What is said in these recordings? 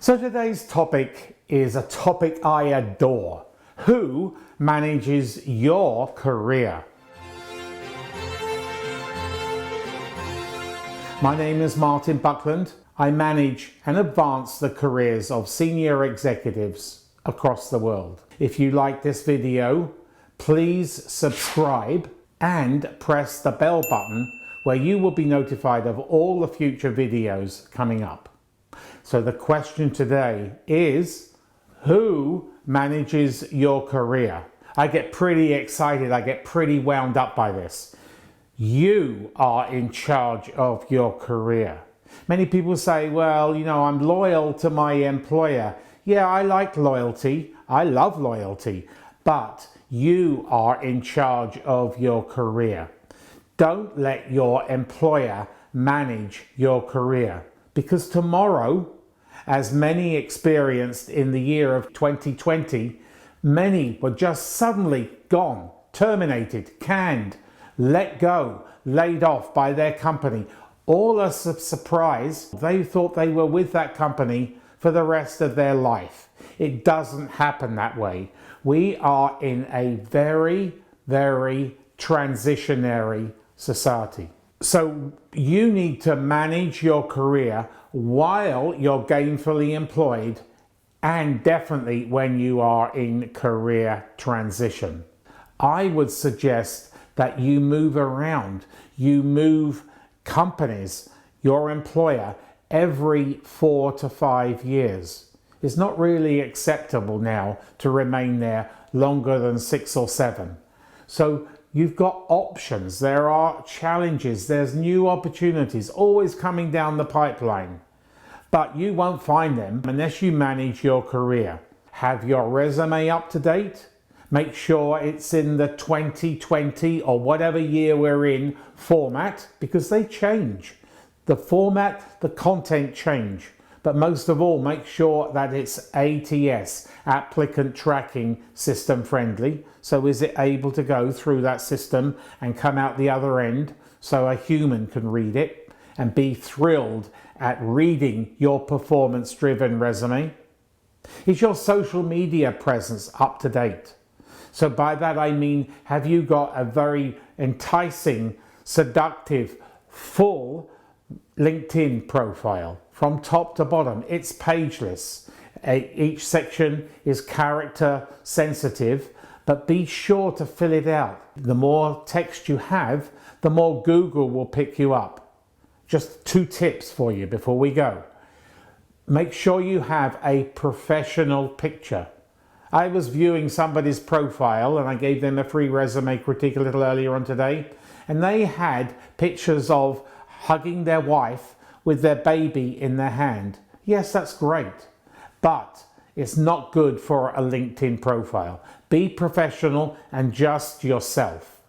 So today's topic is a topic I adore. Who manages your career? My name is Martin Buckland. I manage and advance the careers of senior executives across the world. If you like this video, please subscribe and press the bell button where you will be notified of all the future videos coming up. So the question today is, who manages your career? I get pretty excited, I get pretty wound up by this. You are in charge of your career. Many people say, well, I'm loyal to my employer. Yeah, I like loyalty. I love loyalty. But you are in charge of your career. Don't let your employer manage your career, because tomorrow, as many experienced in the year of 2020, many were just suddenly gone, terminated, canned, let go, laid off by their company. All as a surprise, they thought they were with that company for the rest of their life. It doesn't happen that way. We are in a very, very transitionary society. So you need to manage your career while you're gainfully employed, and definitely when you are in career transition. I would suggest that you move around, you move companies, your employer, every 4 to 5 years. It's not really acceptable now to remain there longer than 6 or 7. So you've got options, there are challenges, there's new opportunities always coming down the pipeline. But you won't find them unless you manage your career. Have your resume up to date. Make sure it's in the 2020 or whatever year we're in format, because they change. The format, the content change. But most of all, make sure that it's ATS, applicant tracking system friendly. So is it able to go through that system and come out the other end so a human can read it and be thrilled at reading your performance-driven resume? Is your social media presence up to date? So by that I mean, have you got a very enticing, seductive, full LinkedIn profile from top to bottom? It's pageless. Each section is character sensitive, but be sure to fill it out. The more text you have, the more Google will pick you up. Just 2 tips for you before we go. Make sure you have a professional picture. I was viewing somebody's profile and I gave them a free resume critique a little earlier on today, and they had pictures of hugging their wife with their baby in their hand. Yes, that's great, but it's not good for a LinkedIn profile. Be professional and just yourself.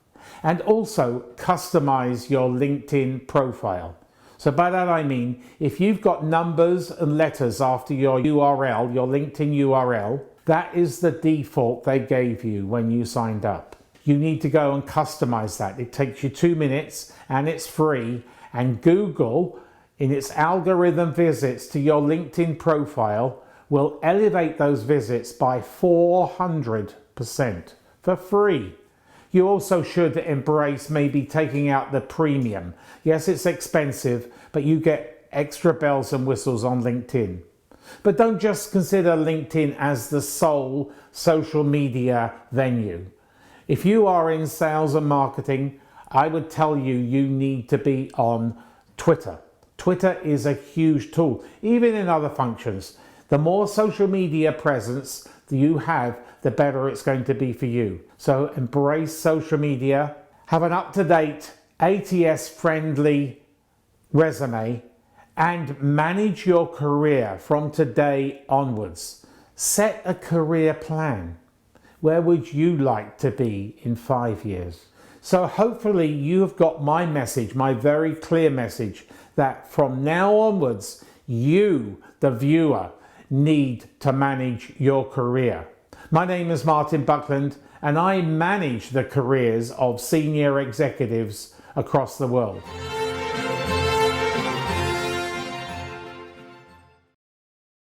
And also customize your LinkedIn profile. So by that I mean, if you've got numbers and letters after your URL, your LinkedIn URL, that is the default they gave you when you signed up. You need to go and customize that. It takes you 2 minutes and it's free. And Google, in its algorithm visits to your LinkedIn profile, will elevate those visits by 400% for free. You also should embrace maybe taking out the premium. Yes, it's expensive, but you get extra bells and whistles on LinkedIn. But don't just consider LinkedIn as the sole social media venue. If you are in sales and marketing, I would tell you, you need to be on Twitter. Twitter is a huge tool, even in other functions. The more social media presence you have, the better it's going to be for you. So embrace social media, have an up-to-date ATS-friendly resume, and manage your career from today onwards. Set a career plan. Where would you like to be in 5 years? So hopefully you have got my message, my very clear message, that from now onwards, you, the viewer, need to manage your career. My name is Martin Buckland, and I manage the careers of senior executives across the world.